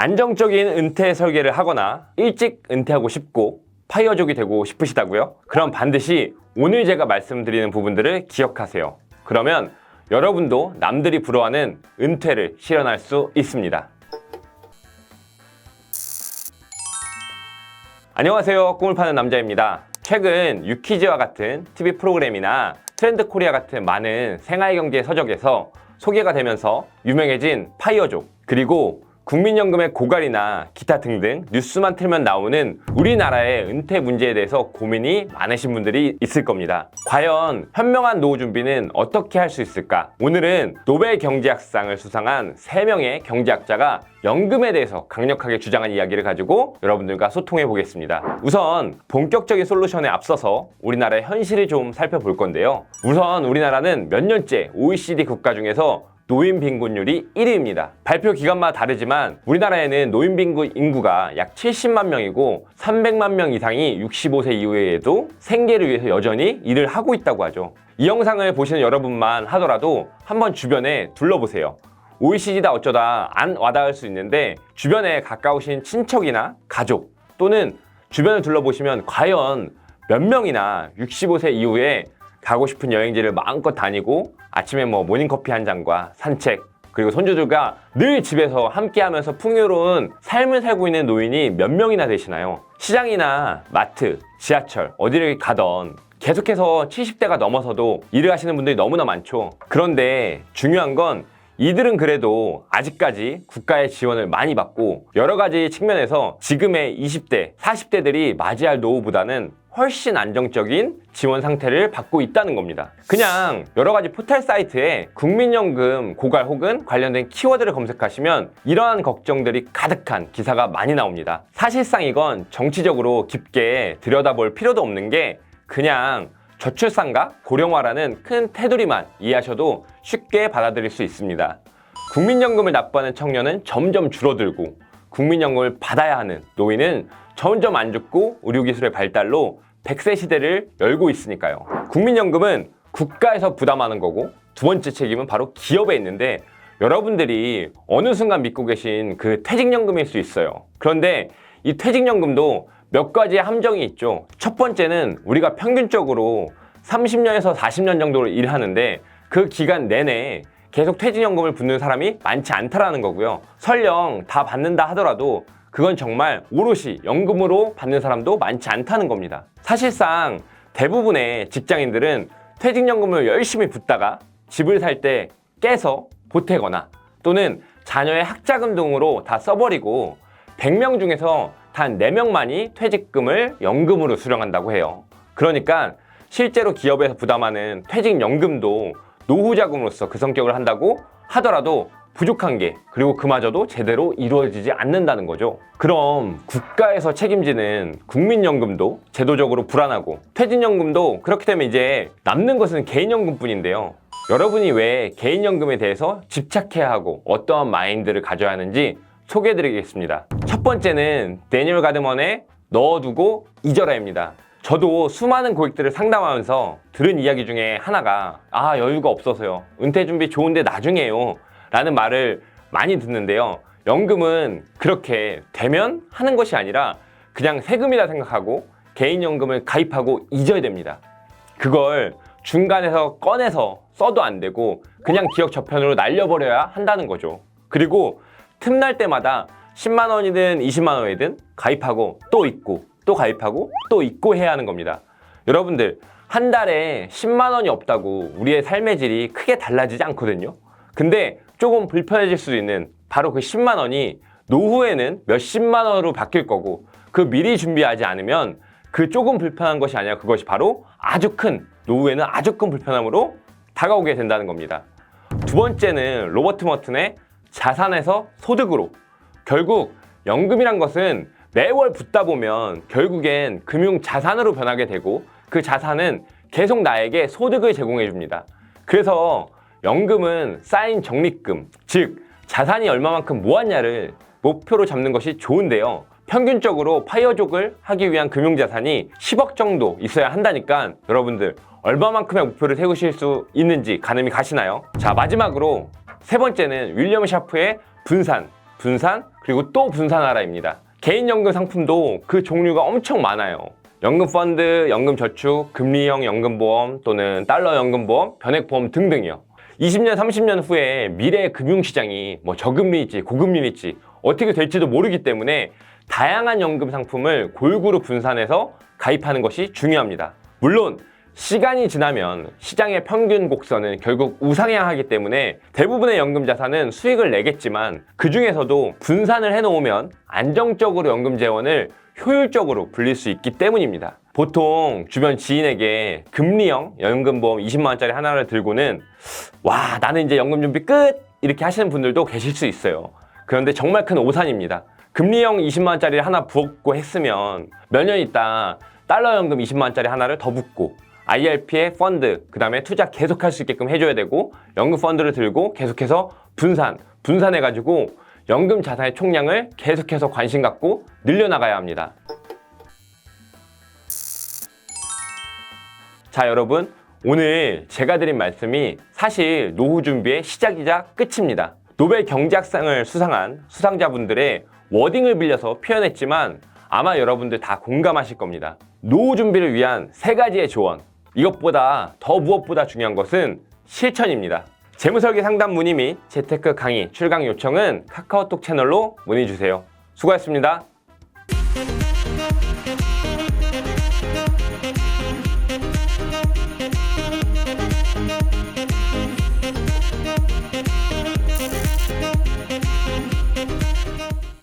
안정적인 은퇴 설계를 하거나 일찍 은퇴하고 싶고 파이어족이 되고 싶으시다고요? 그럼 반드시 오늘 제가 말씀드리는 부분들을 기억하세요. 그러면 여러분도 남들이 부러워하는 은퇴를 실현할 수 있습니다. 안녕하세요. 꿈을 파는 남자입니다. 최근 유퀴즈와 같은 TV 프로그램이나 트렌드 코리아 같은 많은 생활경제 서적에서 소개가 되면서 유명해진 파이어족, 그리고 국민연금의 고갈이나 기타 등등 뉴스만 틀면 나오는 우리나라의 은퇴 문제에 대해서 고민이 많으신 분들이 있을 겁니다. 과연 현명한 노후 준비는 어떻게 할 수 있을까? 오늘은 노벨 경제학상을 수상한 3명의 경제학자가 연금에 대해서 강력하게 주장한 이야기를 가지고 여러분들과 소통해 보겠습니다. 우선 본격적인 솔루션에 앞서서 우리나라의 현실을 좀 살펴볼 건데요. 우선 우리나라는 몇 년째 OECD 국가 중에서 노인 빈곤율이 1위입니다. 발표 기간마다 다르지만 우리나라에는 노인 빈곤 인구가 약 70만 명이고 300만 명 이상이 65세 이후에도 생계를 위해서 여전히 일을 하고 있다고 하죠. 이 영상을 보시는 여러분만 하더라도 한번 주변에 둘러보세요. OECD다 어쩌다 안 와닿을 수 있는데 주변에 가까우신 친척이나 가족 또는 주변을 둘러보시면 과연 몇 명이나 65세 이후에 가고 싶은 여행지를 마음껏 다니고 아침에 모닝커피 한 잔과 산책, 그리고 손주들과 늘 집에서 함께하면서 풍요로운 삶을 살고 있는 노인이 몇 명이나 되시나요? 시장이나 마트, 지하철 어디를 가던 계속해서 70대가 넘어서도 일을 하시는 분들이 너무나 많죠. 그런데 중요한 건 이들은 그래도 아직까지 국가의 지원을 많이 받고 여러 가지 측면에서 지금의 20대, 40대들이 맞이할 노후보다는 훨씬 안정적인 지원 상태를 받고 있다는 겁니다. 그냥 여러 가지 포털 사이트에 국민연금 고갈 혹은 관련된 키워드를 검색하시면 이러한 걱정들이 가득한 기사가 많이 나옵니다. 사실상 이건 정치적으로 깊게 들여다볼 필요도 없는 게 그냥 저출산과 고령화라는 큰 테두리만 이해하셔도 쉽게 받아들일 수 있습니다. 국민연금을 납부하는 청년은 점점 줄어들고 국민연금을 받아야 하는 노인은 점점 안 죽고 의료기술의 발달로 100세 시대를 열고 있으니까요. 국민연금은 국가에서 부담하는 거고 두 번째 책임은 바로 기업에 있는데 여러분들이 어느 순간 믿고 계신 그 퇴직연금일 수 있어요. 그런데 이 퇴직연금도 몇 가지의 함정이 있죠. 첫 번째는 우리가 평균적으로 30년에서 40년 정도를 일하는데 그 기간 내내 계속 퇴직연금을 붙는 사람이 많지 않다라는 거고요. 설령 다 받는다 하더라도 그건 정말 오롯이 연금으로 받는 사람도 많지 않다는 겁니다. 사실상 대부분의 직장인들은 퇴직연금을 열심히 붓다가 집을 살 때 깨서 보태거나 또는 자녀의 학자금 등으로 다 써버리고 100명 중에서 단 4명만이 퇴직금을 연금으로 수령한다고 해요. 그러니까 실제로 기업에서 부담하는 퇴직연금도 노후자금으로서 그 성격을 한다고 하더라도 부족한 게 그리고 그마저도 제대로 이루어지지 않는다는 거죠. 그럼 국가에서 책임지는 국민연금도 제도적으로 불안하고 퇴직연금도 그렇게 되면 이제 남는 것은 개인연금뿐인데요. 여러분이 왜 개인연금에 대해서 집착해야 하고 어떠한 마인드를 가져야 하는지 소개해드리겠습니다. 첫 번째는 데니얼 가드먼의 넣어두고 잊어라입니다. 저도 수많은 고객들을 상담하면서 들은 이야기 중에 하나가 여유가 없어서요. 은퇴 준비 좋은데 나중에요. 라는 말을 많이 듣는데요. 연금은 그렇게 되면 하는 것이 아니라 그냥 세금이라 생각하고 개인연금을 가입하고 잊어야 됩니다. 그걸 중간에서 꺼내서 써도 안 되고 그냥 기억 저편으로 날려버려야 한다는 거죠. 그리고 틈날 때마다 10만 원이든 20만 원이든 가입하고 또 잊고 또 가입하고 또 잊고 해야 하는 겁니다. 여러분들 한 달에 10만 원이 없다고 우리의 삶의 질이 크게 달라지지 않거든요. 근데 조금 불편해질 수도 있는 바로 그 10만 원이 노후에는 몇십만 원으로 바뀔 거고 그 미리 준비하지 않으면 그 조금 불편한 것이 아니라 그것이 바로 아주 큰 노후에는 아주 큰 불편함으로 다가오게 된다는 겁니다. 두 번째는 로버트 머튼의 자산에서 소득으로. 결국 연금이란 것은 매월 붓다 보면 결국엔 금융 자산으로 변하게 되고 그 자산은 계속 나에게 소득을 제공해 줍니다. 그래서 연금은 쌓인 적립금, 즉 자산이 얼마만큼 모았냐를 목표로 잡는 것이 좋은데요. 평균적으로 파이어족을 하기 위한 금융자산이 10억 정도 있어야 한다니까 여러분들 얼마만큼의 목표를 세우실 수 있는지 가늠이 가시나요? 자, 마지막으로 세 번째는 윌리엄 샤프의 분산, 분산, 그리고 또 분산하라입니다. 개인연금 상품도 그 종류가 엄청 많아요. 연금펀드, 연금저축, 금리형 연금보험 또는 달러 연금보험, 변액보험 등등이요. 20년, 30년 후에 미래의 금융시장이 뭐 저금리일지 고금리일지 어떻게 될지도 모르기 때문에 다양한 연금 상품을 골고루 분산해서 가입하는 것이 중요합니다. 물론 시간이 지나면 시장의 평균 곡선은 결국 우상향하기 때문에 대부분의 연금 자산은 수익을 내겠지만 그 중에서도 분산을 해놓으면 안정적으로 연금 재원을 효율적으로 불릴 수 있기 때문입니다. 보통 주변 지인에게 금리형 연금보험 20만 원짜리 하나를 들고는 와, 나는 이제 연금 준비 끝! 이렇게 하시는 분들도 계실 수 있어요. 그런데 정말 큰 오산입니다. 금리형 20만 원짜리를 하나 부었고 했으면 몇 년 있다 달러 연금 20만 원짜리 하나를 더 붓고 IRP의 펀드, 그 다음에 투자 계속할 수 있게끔 해줘야 되고 연금 펀드를 들고 계속해서 분산해가지고 연금 자산의 총량을 계속해서 관심 갖고 늘려나가야 합니다. 자, 여러분, 오늘 제가 드린 말씀이 사실 노후 준비의 시작이자 끝입니다. 노벨 경제학상을 수상한 수상자분들의 워딩을 빌려서 표현했지만 아마 여러분들 다 공감하실 겁니다. 노후 준비를 위한 3가지의 조언. 이것보다 더 무엇보다 중요한 것은 실천입니다. 재무설계 상담 문의 및 재테크 강의 출강 요청은 카카오톡 채널로 문의주세요. 수고하셨습니다.